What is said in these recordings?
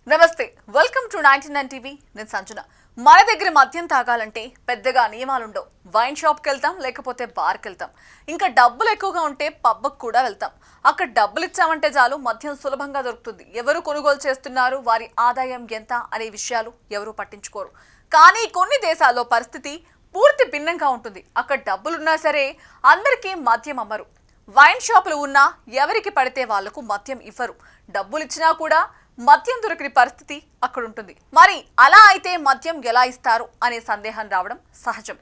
నమస్తే, welcome to 99 TV. నేను సంజన. మన దగ్గర మద్యం తాగాలంటే పెద్దగా నియమాలుండవు. వైన్ షాప్కి వెళ్తాం, లేకపోతే బార్కి వెళ్తాం. ఇంకా డబ్బులు ఎక్కువగా ఉంటే పబ్కి కూడా వెళ్తాం. అక్కడ డబ్బులు ఇచ్చామంటే చాలు మద్యం సులభంగా దొరుకుతుంది. ఎవరు కొనుగోలు చేస్తున్నారు, వారి ఆదాయం ఎంత అనే విషయాలు ఎవరు పట్టించుకోరు. కానీ కొన్ని దేశాల్లో పరిస్థితి పూర్తి భిన్నంగా ఉంటుంది. అక్కడ డబ్బులున్నా సరే అందరికీ మద్యం అమ్మరు. వైన్ షాపులు ఉన్నా ఎవరికి పడితే వాళ్లకు మద్యం ఇవ్వరు. డబ్బులు ఇచ్చినా కూడా మద్యం దొరికిన పరిస్థితి అక్కడ ఉంటుంది. మరి అలా అయితే మద్యం ఎలా ఇస్తారు అనే సందేహం రావడం సహజం.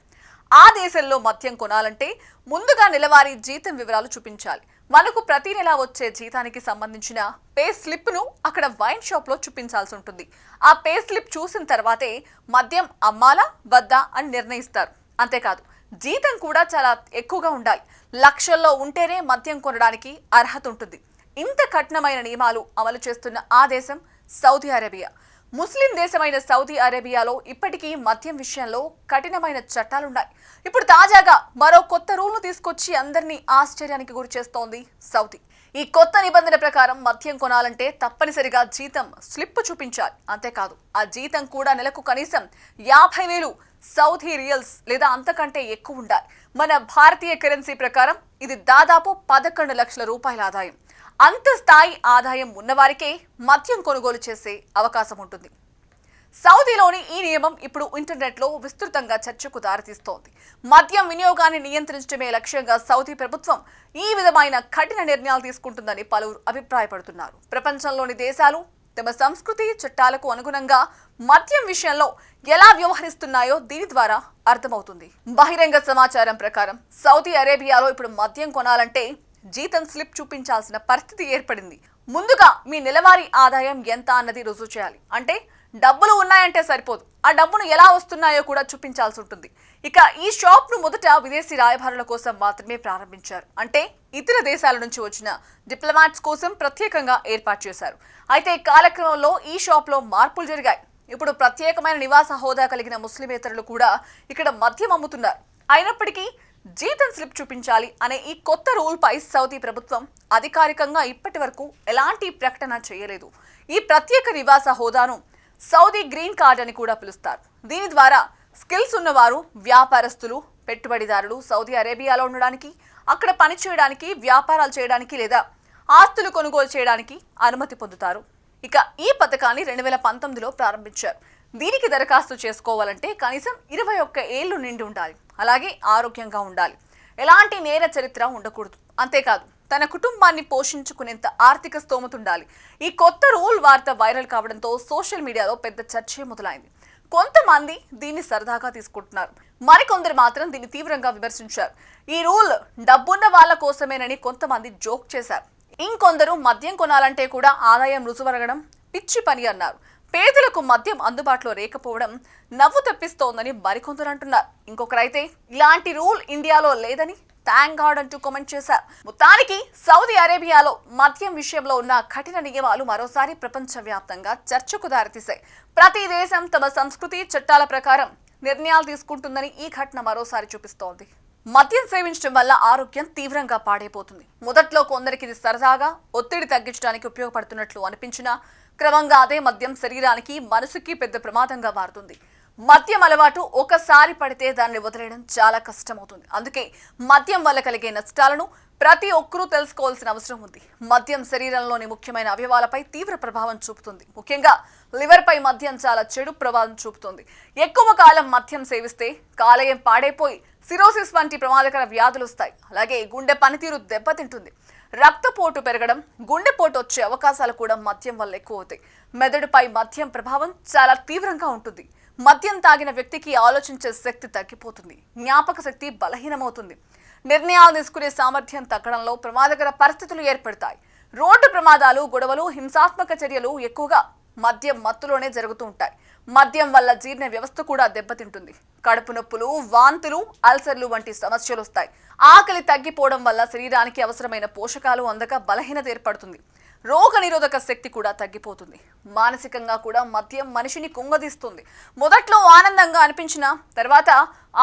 ఆ దేశంలో మద్యం కొనాలంటే ముందుగా నెలవారీ జీతం వివరాలు చూపించాలి. మనకు ప్రతి నెల వచ్చే జీతానికి సంబంధించిన పే స్లిప్ ను అక్కడ వైన్ షాప్ లో చూపించాల్సి ఉంటుంది. ఆ పే స్లిప్ చూసిన తర్వాతే మద్యం అమ్మాలా వద్దా అని నిర్ణయిస్తారు. అంతేకాదు, జీతం కూడా చాలా ఎక్కువగా ఉండాలి. లక్షల్లో ఉంటేనే మద్యం కొనడానికి అర్హత ఉంటుంది. ఇంత కఠినమైన నియమాలు అమలు చేస్తున్న ఆ దేశం సౌదీ అరేబియా. ముస్లిం దేశమైన సౌదీ అరేబియాలో ఇప్పటికీ మద్యం విషయంలో కఠినమైన చట్టాలున్నాయి. ఇప్పుడు తాజాగా మరో కొత్త రూల్ను తీసుకొచ్చి అందరినీ ఆశ్చర్యానికి గురి చేస్తోంది సౌదీ. ఈ కొత్త నిబంధన ప్రకారం మద్యం కొనాలంటే తప్పనిసరిగా జీతం స్లిప్ చూపించాలి. అంతేకాదు, ఆ జీతం కూడా నెలకు కనీసం 50,000 సౌదీ రియల్స్ లేదా అంతకంటే ఎక్కువ ఉండాలి. మన భారతీయ కరెన్సీ ప్రకారం ఇది దాదాపు 11 లక్షల రూపాయల ఆదాయం. అంత స్థాయి ఆదాయం ఉన్నవారికే మద్యం కొనుగోలు చేసే అవకాశం ఉంటుంది. సౌదీలోని ఈ నియమం ఇప్పుడు ఇంటర్నెట్లో విస్తృతంగా చర్చకు దారితీస్తోంది. మద్యం వినియోగాన్ని నియంత్రించడమే లక్ష్యంగా సౌదీ ప్రభుత్వం ఈ విధమైన కఠిన నిర్ణయాలు తీసుకుంటుందని పలువురు అభిప్రాయపడుతున్నారు. ప్రపంచంలోని దేశాలు తమ సంస్కృతి చట్టాలకు అనుగుణంగా మద్యం విషయంలో ఎలా వ్యవహరిస్తున్నాయో దీని ద్వారా అర్థమవుతుంది. బహిరంగ సమాచారం ప్రకారం సౌదీ అరేబియాలో ఇప్పుడు మద్యం కొనాలంటే జీతం స్లిప్ చూపించాల్సిన పరిస్థితి ఏర్పడింది. ముందుగా మీ నెలవారీ ఆదాయం ఎంత అన్నది రుజువు చేయాలి. అంటే డబ్బులు ఉన్నాయంటే సరిపోదు, ఆ డబ్బును ఎలా వస్తున్నాయో కూడా చూపించాల్సి ఉంటుంది. ఇక ఈ షాప్ ను మొదట విదేశీ రాయబారుల కోసం మాత్రమే ప్రారంభించారు. అంటే ఇతర దేశాల నుంచి వచ్చిన డిప్లొమాట్స్ కోసం ప్రత్యేకంగా ఏర్పాటు చేశారు. అయితే కాలక్రమంలో ఈ షాప్ లో మార్పులు జరిగాయి. ఇప్పుడు ప్రత్యేకమైన నివాస హోదా కలిగిన ముస్లిమేతరులు కూడా ఇక్కడ మద్యం అమ్ముతున్నారు. అయినప్పటికీ జీతం స్లిప్ చూపించాలి అనే ఈ కొత్త రూల్ పై సౌదీ ప్రభుత్వం అధికారికంగా ఇప్పటి వరకు ఎలాంటి ప్రకటన చేయలేదు. ఈ ప్రత్యేక నివాస హోదాను సౌదీ గ్రీన్ కార్డ్ అని కూడా పిలుస్తారు. దీని ద్వారా స్కిల్స్ ఉన్నవారు, వ్యాపారస్తులు, పెట్టుబడిదారులు సౌదీ అరేబియాలో ఉండడానికి, అక్కడ పనిచేయడానికి, వ్యాపారాలు చేయడానికి లేదా ఆస్తులు కొనుగోలు చేయడానికి అనుమతి పొందుతారు. ఇక ఈ పథకాన్ని 2019లో ప్రారంభించారు. దీనికి దరఖాస్తు చేసుకోవాలంటే కనీసం 21 ఏళ్లు నిండి ఉండాలి. అలాగే ఆరోగ్యంగా ఉండాలి. ఎలాంటి నేర చరిత్ర ఉండకూడదు. అంతేకాదు, తన కుటుంబాన్ని పోషించుకునేంత ఆర్థిక స్తోమత ఉండాలి. ఈ కొత్త రూల్ వార్త వైరల్ కావడంతో సోషల్ మీడియాలో పెద్ద చర్చే మొదలైంది. కొంతమంది దీన్ని సరదాగా తీసుకుంటున్నారు, మరికొందరు మాత్రం దీన్ని తీవ్రంగా విమర్శించారు. ఈ రూల్ డబ్బున్న వాళ్ళ కోసమేనని కొంతమంది జోక్ చేశారు. ఇంకొందరు మద్యం కొనాలంటే కూడా ఆదాయం రుజువరగడం పిచ్చి పని అన్నారు. పేదలకు మద్యం అందుబాటులో లేకపోవడం నవ్వు తెప్పిస్తోందని మరికొందరు అంటున్నారు. ఇంకొకరైతే ఇలాంటి రూల్ ఇండియాలో లేదని థ్యాంక్ గాడ్ అంటూ కామెంట్ చేశారు. మొత్తానికి సౌదీ అరేబియాలో మద్యం విషయంలో ఉన్న కఠిన నియమాలు మరోసారి ప్రపంచవ్యాప్తంగా చర్చకు దారితీశాయి. ప్రతి దేశం తమ సంస్కృతి చట్టాల ప్రకారం నిర్ణయాలు తీసుకుంటుందని ఈ ఘటన మరోసారి చూపిస్తోంది. మద్యం సేవించడం వల్ల ఆరోగ్యం తీవ్రంగా పాడైపోతుంది. మొదట్లో కొందరికి ఇది సరదాగా ఒత్తిడి తగ్గించడానికి ఉపయోగపడుతున్నట్లు అనిపించినా క్రమంగా అదే మద్యం శరీరానికి, మనసుకి పెద్ద ప్రమాదంగా మారుతుంది. మద్యం అలవాటు ఒకసారి పడితే దాన్ని వదిలేయడం చాలా కష్టమవుతుంది. అందుకే మద్యం వల్ల కలిగే నష్టాలను ప్రతి ఒక్కరూ తెలుసుకోవాల్సిన అవసరం ఉంది. మద్యం శరీరంలోని ముఖ్యమైన అవయవాలపై తీవ్ర ప్రభావం చూపుతుంది. ముఖ్యంగా లివర్ పై మద్యం చాలా చెడు ప్రభావం చూపుతుంది. ఎక్కువ కాలం మద్యం సేవిస్తే కాలేయం పాడైపోయి సిరోసిస్ వంటి ప్రమాదకర వ్యాధులు వస్తాయి. అలాగే గుండె పనితీరు దెబ్బతింటుంది. రక్తపోటు పెరగడం, గుండెపోటు వచ్చే అవకాశాలు కూడా మద్యం వల్ల ఎక్కువ అవుతాయి. మెదడుపై మద్యం ప్రభావం చాలా తీవ్రంగా ఉంటుంది. మద్యం తాగిన వ్యక్తికి ఆలోచించే శక్తి తగ్గిపోతుంది. జ్ఞాపక శక్తి బలహీనమవుతుంది. నిర్ణయాలు తీసుకునే సామర్థ్యం తగ్గడంలో ప్రమాదకర పరిస్థితులు ఏర్పడతాయి. రోడ్డు ప్రమాదాలు, గొడవలు, హింసాత్మక చర్యలు ఎక్కువగా మద్యం మత్తులోనే జరుగుతూ ఉంటాయి. మద్యం వల్ల జీర్ణ వ్యవస్థ కూడా దెబ్బతింటుంది. కడుపు నొప్పులు, వాంతులు, అల్సర్లు వంటి సమస్యలు వస్తాయి. ఆకలి తగ్గిపోవడం వల్ల శరీరానికి అవసరమైన పోషకాలు అందక బలహీనత ఏర్పడుతుంది. రోగ నిరోధక శక్తి కూడా తగ్గిపోతుంది. మానసికంగా కూడా మద్యం మనిషిని కుంగదీస్తుంది. మొదట్లో ఆనందంగా అనిపించిన తర్వాత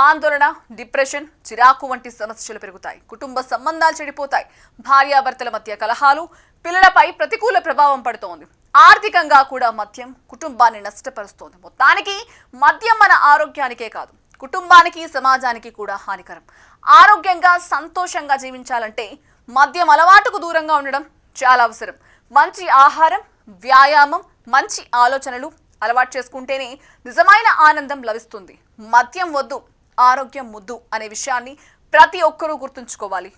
ఆందోళన, డిప్రెషన్, చిరాకు వంటి సమస్యలు పెరుగుతాయి. కుటుంబ సంబంధాలు చెడిపోతాయి. భార్యాభర్తల మధ్య కలహాలు, పిల్లలపై ప్రతికూల ప్రభావం పడుతోంది. ఆర్థికంగా కూడా మద్యం కుటుంబాన్ని నష్టపరుస్తోంది. మొత్తానికి మద్యం మన ఆరోగ్యానికే కాదు, కుటుంబానికి, సమాజానికి కూడా హానికరం. ఆరోగ్యంగా, సంతోషంగా జీవించాలంటే మద్యం అలవాటుకు దూరంగా ఉండడం చాలా అవసరం. మంచి ఆహారం, వ్యాయామం, మంచి ఆలోచనలు అలవాటు చేసుకుంటేనే నిజమైన ఆనందం లభిస్తుంది. మద్యం వద్దు, ఆరోగ్యం ముద్దు అనే విషయాన్ని ప్రతి ఒక్కరూ గుర్తుంచుకోవాలి.